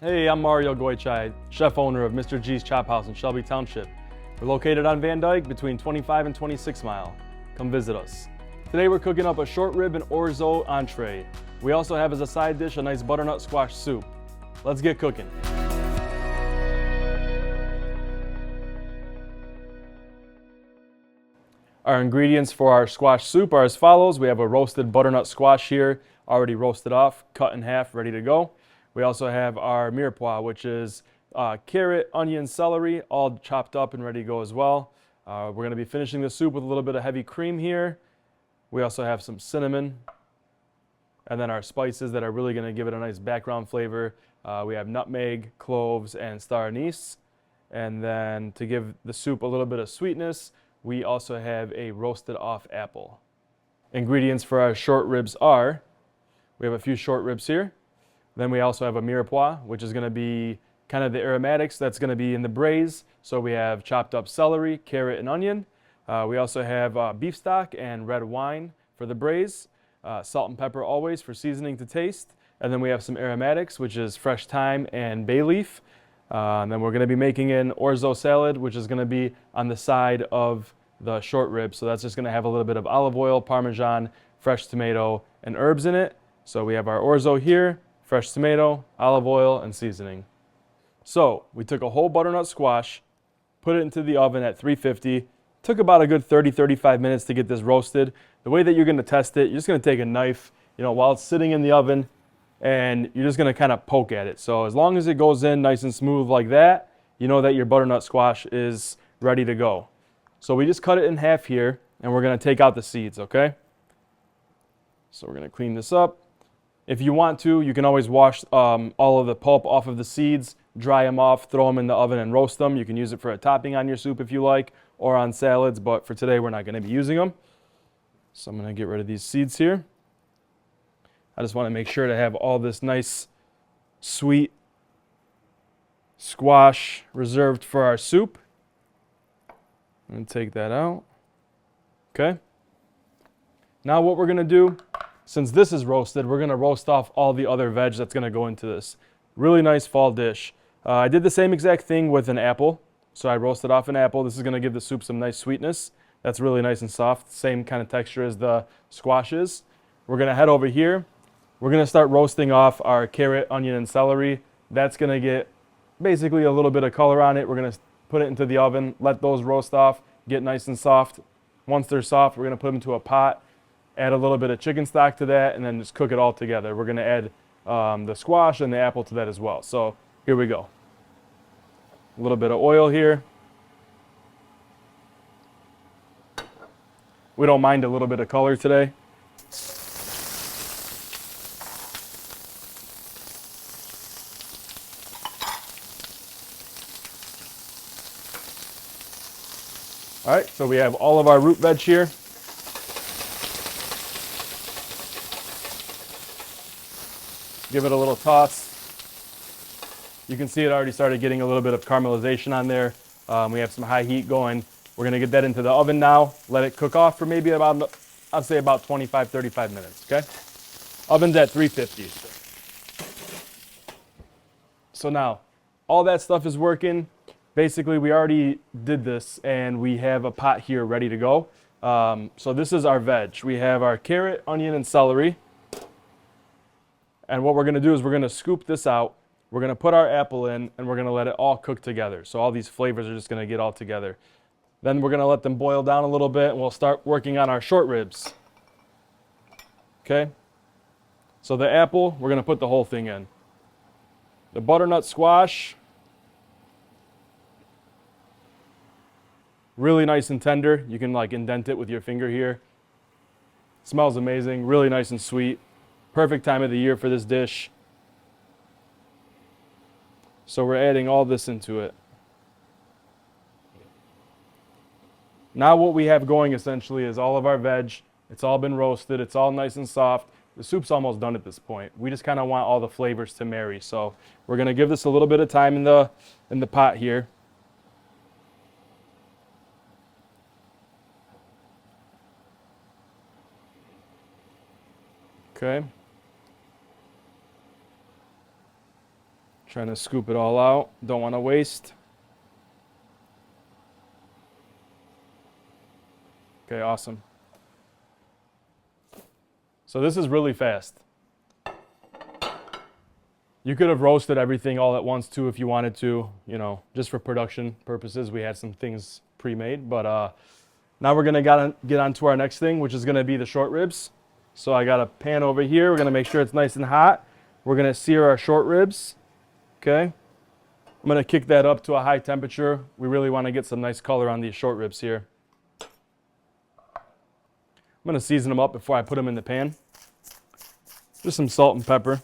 Hey, I'm Mario Goichai, chef owner of Mr. G's Chop House in Shelby Township. We're located on Van Dyke between 25 and 26 Mile. Come visit us. Today we're cooking up a short rib and orzo entree. We also have as a side dish a nice butternut squash soup. Let's get cooking. Our ingredients for our squash soup are as follows. We have a roasted butternut squash here, already roasted off, cut in half, ready to go. We also have our mirepoix, which is carrot, onion, celery, all chopped up and ready to go as well. We're going to be finishing the soup with a little bit of heavy cream here. We also have some cinnamon, and then our spices that are really going to give it a nice background flavor. We have nutmeg, cloves, and star anise. And then to give the soup a little bit of sweetness, we also have a roasted off apple. Ingredients for our short ribs are, we have a few short ribs here. Then we also have a mirepoix, which is going to be kind of the aromatics that's going to be in the braise. So we have chopped up celery, carrot, and onion. We also have beef stock and red wine for the braise. Salt and pepper always for seasoning to taste. And then we have some aromatics, which is fresh thyme and bay leaf. And then we're going to be making an orzo salad, which is going to be on the side of the short rib. So that's just going to have a little bit of olive oil, parmesan, fresh tomato, and herbs in it. So we have our orzo here, fresh tomato, olive oil, and seasoning. So we took a whole butternut squash, put it into the oven at 350. Took about a good 30-35 minutes to get this roasted. The way that you're going to test it, you're just going to take a knife, while it's sitting in the oven, and you're just going to kind of poke at it. So as long as it goes in nice and smooth like that, you know that your butternut squash is ready to go. So we just cut it in half here, and we're going to take out the seeds, okay? So we're going to clean this up. If you want to, you can always wash all of the pulp off of the seeds, dry them off, throw them in the oven and roast them. You can use it for a topping on your soup if you like, or on salads, but for today we're not going to be using them. So I'm going to get rid of these seeds here. I just want to make sure to have all this nice, sweet squash reserved for our soup. I'm going to take that out. Okay. Now what we're going to do, since this is roasted, we're going to roast off all the other veg that's going to go into this. Really nice fall dish. I did the same exact thing with an apple. So I roasted off an apple. This is going to give the soup some nice sweetness. That's really nice and soft. Same kind of texture as the squash is. We're going to head over here. We're going to start roasting off our carrot, onion, and celery. That's going to get basically a little bit of color on it. We're going to put it into the oven, let those roast off, get nice and soft. Once they're soft, we're going to put them into a pot. Add a little bit of chicken stock to that, and then just cook it all together. We're going to add the squash and the apple to that as well. So here we go. A little bit of oil here. We don't mind a little bit of color today. All right, so we have all of our root veg here. Give it a little toss. You can see it already started getting a little bit of caramelization on there. We have some high heat going. We're gonna get that into the oven now. Let it cook off for maybe about, I'd say about 25-35 minutes, okay? Oven's at 350. So now, all that stuff is working. Basically, we already did this and we have a pot here ready to go. So this is our veg. We have our carrot, onion, and celery. And what we're going to do is we're going to scoop this out. We're going to put our apple in, and we're going to let it all cook together. So all these flavors are just going to get all together. Then we're going to let them boil down a little bit, and we'll start working on our short ribs. Okay? So the apple, we're going to put the whole thing in. The butternut squash, really nice and tender. You can like indent it with your finger here. Smells amazing, really nice and sweet. Perfect time of the year for this dish. So we're adding all this into it. Now what we have going essentially is all of our veg. It's all been roasted. It's all nice and soft. The soup's almost done at this point. We just kind of want all the flavors to marry. So we're going to give this a little bit of time in the pot here. Okay. Trying to scoop it all out. Don't want to waste. Okay, awesome. So this is really fast. You could have roasted everything all at once too if you wanted to, you know, just for production purposes. We had some things pre-made, but now we're gonna get on to our next thing, which is gonna be the short ribs. So I got a pan over here. We're gonna make sure it's nice and hot. We're gonna sear our short ribs, okay? I'm gonna kick that up to a high temperature. We really wanna get some nice color on these short ribs here. I'm gonna season them up before I put them in the pan. Just some salt and pepper.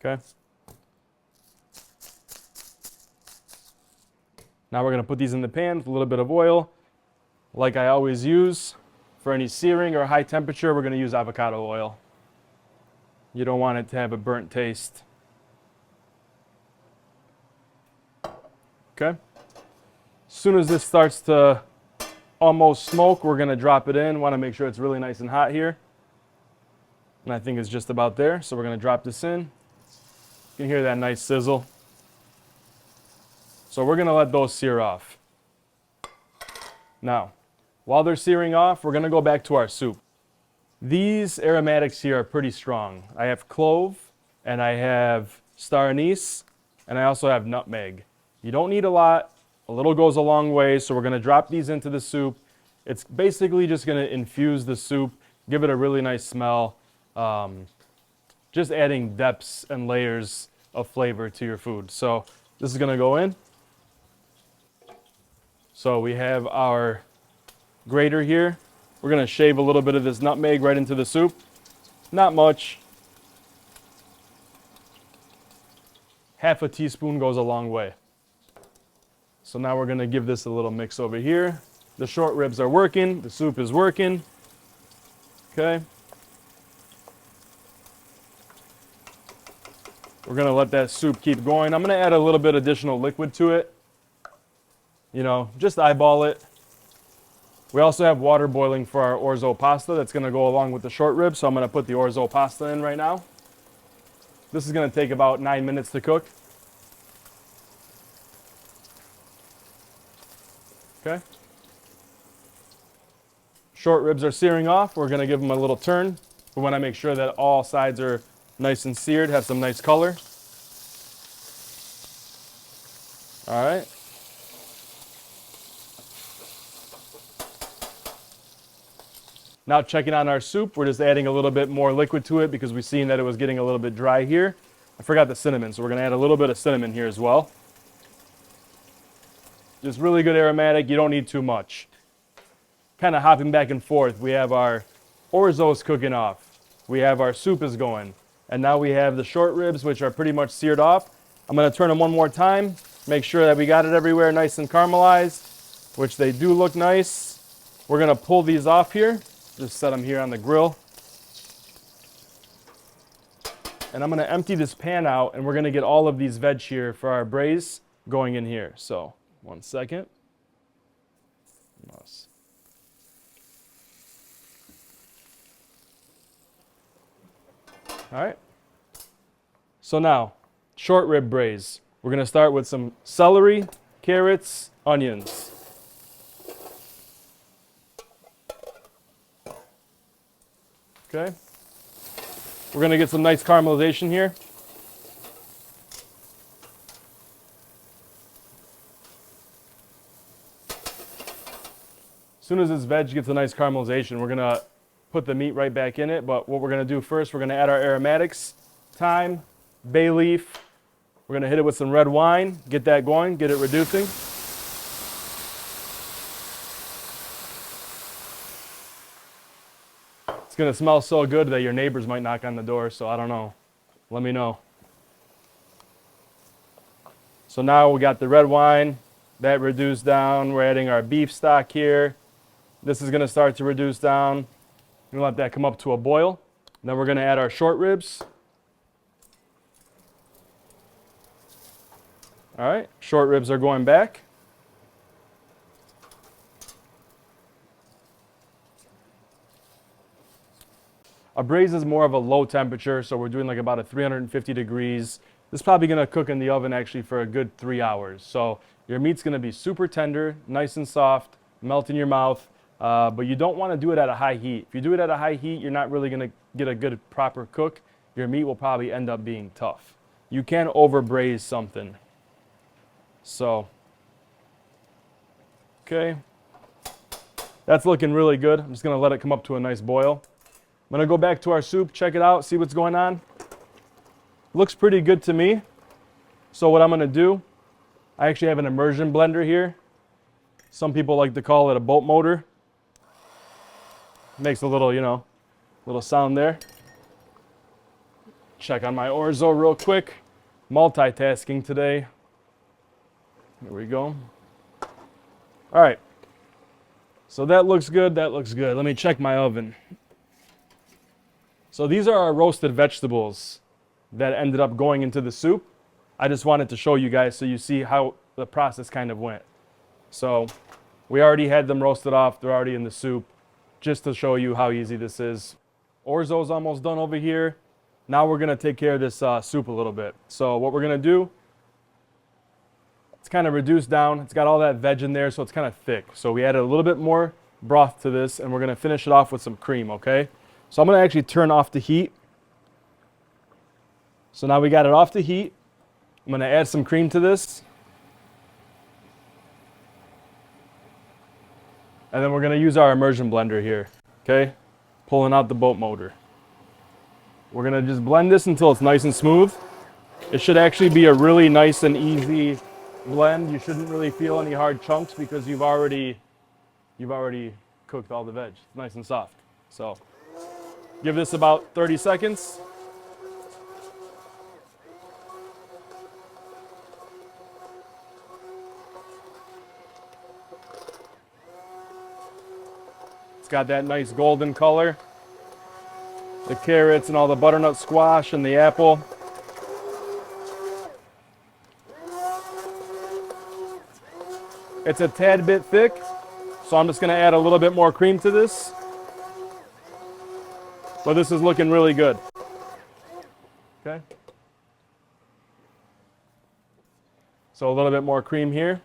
Okay. Now we're going to put these in the pan with a little bit of oil. Like I always use, for any searing or high temperature, we're going to use avocado oil. You don't want it to have a burnt taste. Okay. As soon as this starts to almost smoke, we're going to drop it in. Want to make sure it's really nice and hot here. And I think it's just about there. So we're going to drop this in. You can hear that nice sizzle. So we're going to let those sear off. Now, while they're searing off, we're going to go back to our soup. These aromatics here are pretty strong. I have clove, and I have star anise, and I also have nutmeg. You don't need a lot. A little goes a long way, so we're going to drop these into the soup. It's basically just going to infuse the soup, give it a really nice smell, just adding depths and layers of flavor to your food. So this is going to go in. So we have our grater here. We're going to shave a little bit of this nutmeg right into the soup. Not much. Half a teaspoon goes a long way. So now we're going to give this a little mix over here. The short ribs are working. The soup is working. Okay. We're going to let that soup keep going. I'm going to add a little bit additional liquid to it. You know, just eyeball it. We also have water boiling for our orzo pasta that's going to go along with the short ribs. So I'm going to put the orzo pasta in right now. This is going to take about 9 minutes to cook. Okay. Short ribs are searing off. We're going to give them a little turn. We want to make sure that all sides are nice and seared, have some nice color. All right. Now checking on our soup, we're just adding a little bit more liquid to it because we've seen that it was getting a little bit dry here. I forgot the cinnamon, so we're going to add a little bit of cinnamon here as well. Just really good aromatic. You don't need too much. Kind of hopping back and forth. We have our orzos cooking off. We have our soup is going. And now we have the short ribs, which are pretty much seared off. I'm going to turn them one more time. Make sure that we got it everywhere nice and caramelized, which they do look nice. We're going to pull these off here. Just set them here on the grill. And I'm going to empty this pan out, and we're going to get all of these veg here for our braise going in here. So, 1 second. All right. So now, short rib braise. We're going to start with some celery, carrots, onions. Okay. We're going to get some nice caramelization here. As soon as this veg gets a nice caramelization, we're going to put the meat right back in it. But what we're going to do first, we're going to add our aromatics, thyme, bay leaf. We're going to hit it with some red wine, get that going, get it reducing. It's going to smell so good that your neighbors might knock on the door, so I don't know. Let me know. So now we got the red wine, that reduced down. We're adding our beef stock here. This is going to start to reduce down. We're going to let that come up to a boil. Then we're going to add our short ribs. All right, short ribs are going back. A braise is more of a low temperature, so we're doing like about a 350 degrees. This is probably gonna cook in the oven actually for a good 3 hours. So your meat's gonna be super tender, nice and soft, melt in your mouth, but you don't wanna do it at a high heat. If you do it at a high heat, you're not really gonna get a good proper cook. Your meat will probably end up being tough. You can over braise something. So, okay. That's looking really good. I'm just gonna let it come up to a nice boil. I'm gonna go back to our soup, check it out, see what's going on. Looks pretty good to me. So what I'm gonna do, I actually have an immersion blender here. Some people like to call it a boat motor. Makes a little, you know, little sound there. Check on my Orzo real quick. Multitasking today. Here we go. All right. So that looks good, that looks good. Let me check my oven. So these are our roasted vegetables that ended up going into the soup. I just wanted to show you guys so you see how the process kind of went. So we already had them roasted off, they're already in the soup, just to show you how easy this is. Orzo's almost done over here. Now we're gonna take care of this soup a little bit. So what we're gonna do, it's kind of reduced down. It's got all that veg in there, so it's kind of thick. So we added a little bit more broth to this, and we're gonna finish it off with some cream, okay? So I'm gonna actually turn off the heat. So now we got it off the heat. I'm gonna add some cream to this. And then we're gonna use our immersion blender here, okay? Pulling out the boat motor. We're gonna just blend this until it's nice and smooth. It should actually be a really nice and easy blend. You shouldn't really feel any hard chunks because you've already cooked all the veg. It's nice and soft. So give this about 30 seconds. It's got that nice golden color. The carrots and all the butternut squash and the apple. It's a tad bit thick, so I'm just gonna add a little bit more cream to this. But this is looking really good. Okay. So a little bit more cream here,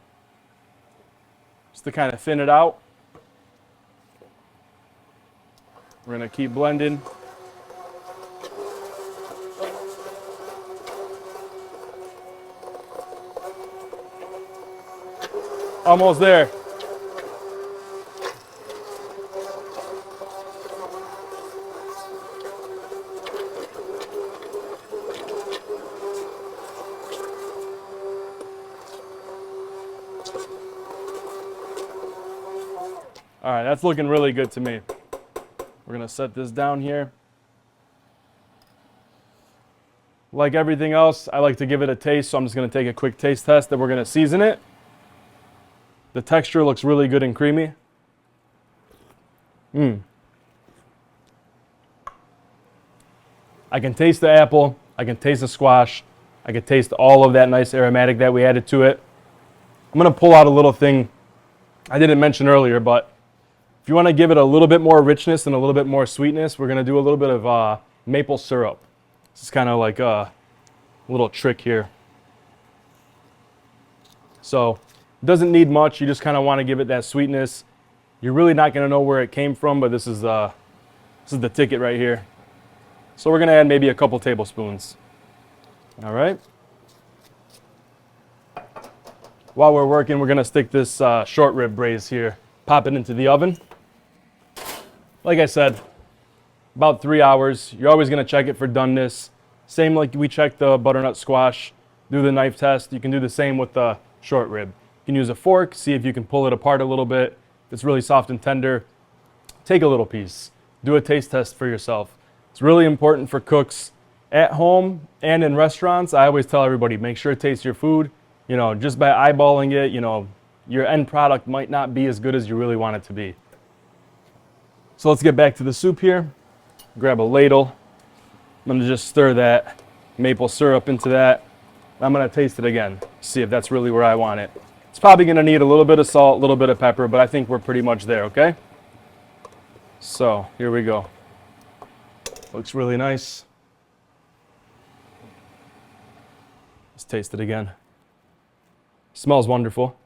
just to kind of thin it out. We're gonna keep blending. Almost there. All right, that's looking really good to me. We're gonna set this down here. Like everything else, I like to give it a taste, so I'm just gonna take a quick taste test, and we're gonna season it. The texture looks really good and creamy. I can taste the apple, I can taste the squash, I can taste all of that nice aromatic that we added to it. I'm gonna pull out a little thing I didn't mention earlier, but if you wanna give it a little bit more richness and a little bit more sweetness, we're gonna do a little bit of maple syrup. This is kind of like a little trick here. So, it doesn't need much, you just kind of want to give it that sweetness. You're really not going to know where it came from, but this is the ticket right here. So we're going to add maybe a couple tablespoons. All right. While we're working, we're going to stick this short rib braise here, pop it into the oven. Like I said, about 3 hours. You're always going to check it for doneness. Same like we check the butternut squash, do the knife test. You can do the same with the short rib. You can use a fork, see if you can pull it apart a little bit. If it's really soft and tender, take a little piece. Do a taste test for yourself. It's really important for cooks at home and in restaurants. I always tell everybody, make sure to taste your food. You know, just by eyeballing it, you know, your end product might not be as good as you really want it to be. So let's get back to the soup here. Grab a ladle. I'm gonna just stir that maple syrup into that. I'm gonna taste it again, see if that's really where I want it. It's probably gonna need a little bit of salt, a little bit of pepper, but I think we're pretty much there, okay? So, here we go. Looks really nice. Let's taste it again. Smells wonderful.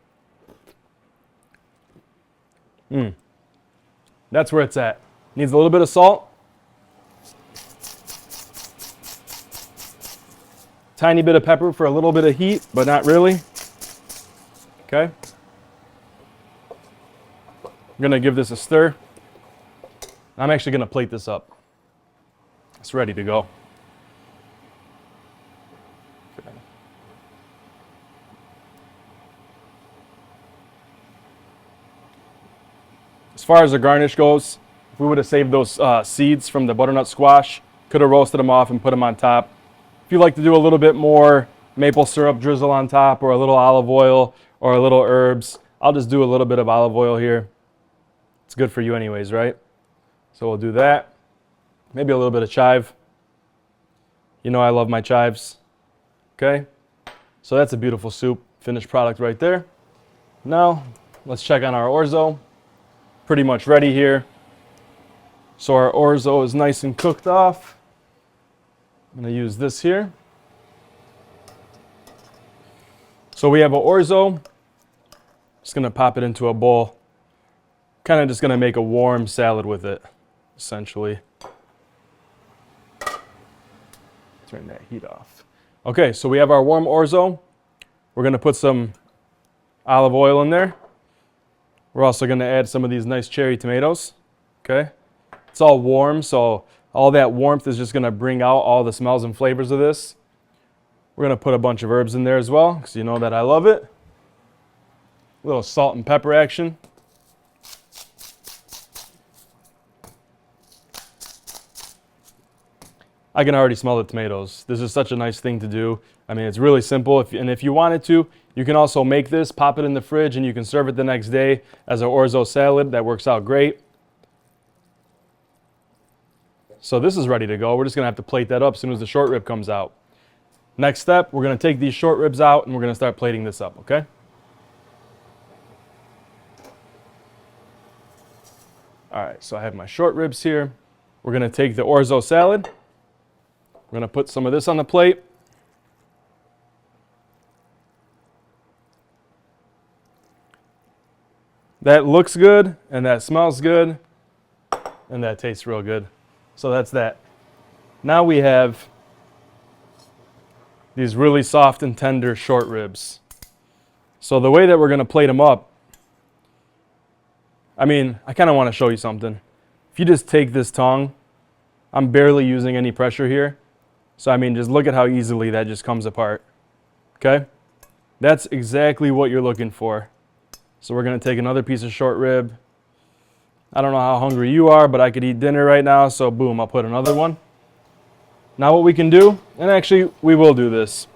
That's where it's at. Needs a little bit of salt. Tiny bit of pepper for a little bit of heat, but not really. Okay. I'm gonna give this a stir. I'm actually gonna plate this up. It's ready to go. Okay. As far as the garnish goes, if we would have saved those seeds from the butternut squash, could have roasted them off and put them on top. If you like to do a little bit more maple syrup drizzle on top, or a little olive oil, or a little herbs, I'll just do a little bit of olive oil here. It's good for you anyways, right? So we'll do that. Maybe a little bit of chive. You know I love my chives. Okay? So that's a beautiful soup. Finished product right there. Now, let's check on our orzo. Pretty much ready here. So our orzo is nice and cooked off. I'm going to use this here. So we have an orzo. Just going to pop it into a bowl. Kind of just going to make a warm salad with it, essentially. Turn that heat off. Okay, so we have our warm orzo. We're going to put some olive oil in there. We're also going to add some of these nice cherry tomatoes. Okay, it's all warm, so all that warmth is just going to bring out all the smells and flavors of this. We're going to put a bunch of herbs in there as well, because you know that I love it. A little salt and pepper action. I can already smell the tomatoes. This is such a nice thing to do. I mean, it's really simple. If you wanted to, you can also make this, pop it in the fridge, and you can serve it the next day as an orzo salad. That works out great. So this is ready to go. We're just going to have to plate that up as soon as the short rib comes out. Next step, we're going to take these short ribs out and we're going to start plating this up, okay? All right, so I have my short ribs here. We're going to take the orzo salad. We're going to put some of this on the plate. That looks good, and that smells good, and that tastes real good. So that's that. Now we have these really soft and tender short ribs. So the way that we're going to plate them up, I mean, I kind of want to show you something. If you just take this tongue, I'm barely using any pressure here. So I mean, just look at how easily that just comes apart. Okay? That's exactly what you're looking for. So we're going to take another piece of short rib. I don't know how hungry you are, but I could eat dinner right now, so boom, I'll put another one. Now what we can do, and actually we will do this.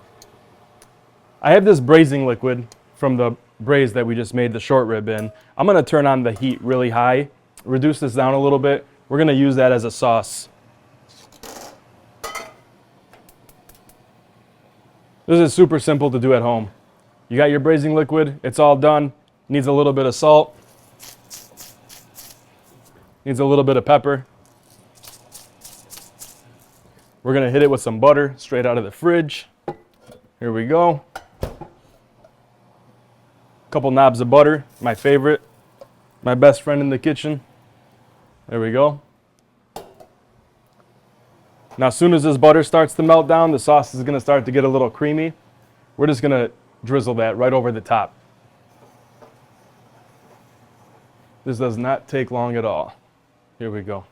I have this braising liquid from the braise that we just made the short rib in. I'm going to turn on the heat really high, reduce this down a little bit. We're going to use that as a sauce. This is super simple to do at home. You got your braising liquid, it's all done. Needs a little bit of salt. Needs a little bit of pepper. We're going to hit it with some butter straight out of the fridge. Here we go. A couple knobs of butter, my favorite. My best friend in the kitchen. There we go. Now as soon as this butter starts to melt down, the sauce is going to start to get a little creamy. We're just going to drizzle that right over the top. This does not take long at all. Here we go.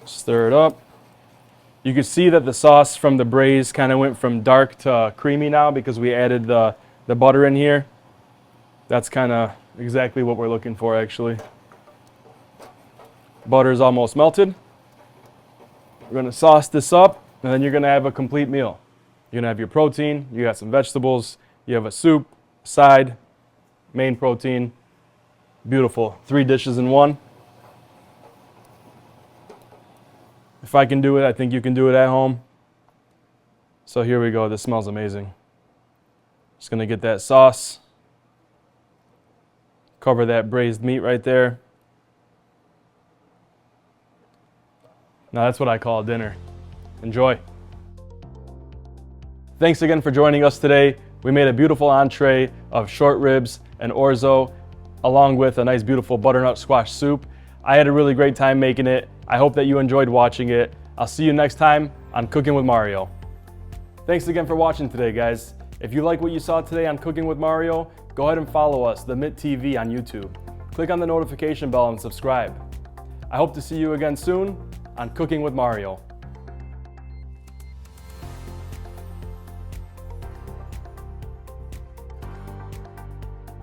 Stir it up. You can see that the sauce from the braise kind of went from dark to creamy now because we added the butter in here. That's kind of exactly what we're looking for, actually. Butter is almost melted. We're going to sauce this up, and then you're going to have a complete meal. You're going to have your protein, you got some vegetables, you have a soup, side, main protein. Beautiful. 3 dishes in one. If I can do it, I think you can do it at home. So here we go. This smells amazing. Just going to get that sauce. Cover that braised meat right there. Now that's what I call dinner. Enjoy. Thanks again for joining us today. We made a beautiful entree of short ribs and orzo, along with a nice beautiful butternut squash soup. I had a really great time making it. I hope that you enjoyed watching it. I'll see you next time on Cooking with Mario. Thanks again for watching today, guys. If you like what you saw today on Cooking with Mario, go ahead and follow us, the Mitt TV on YouTube. Click on the notification bell and subscribe. I hope to see you again soon on Cooking with Mario.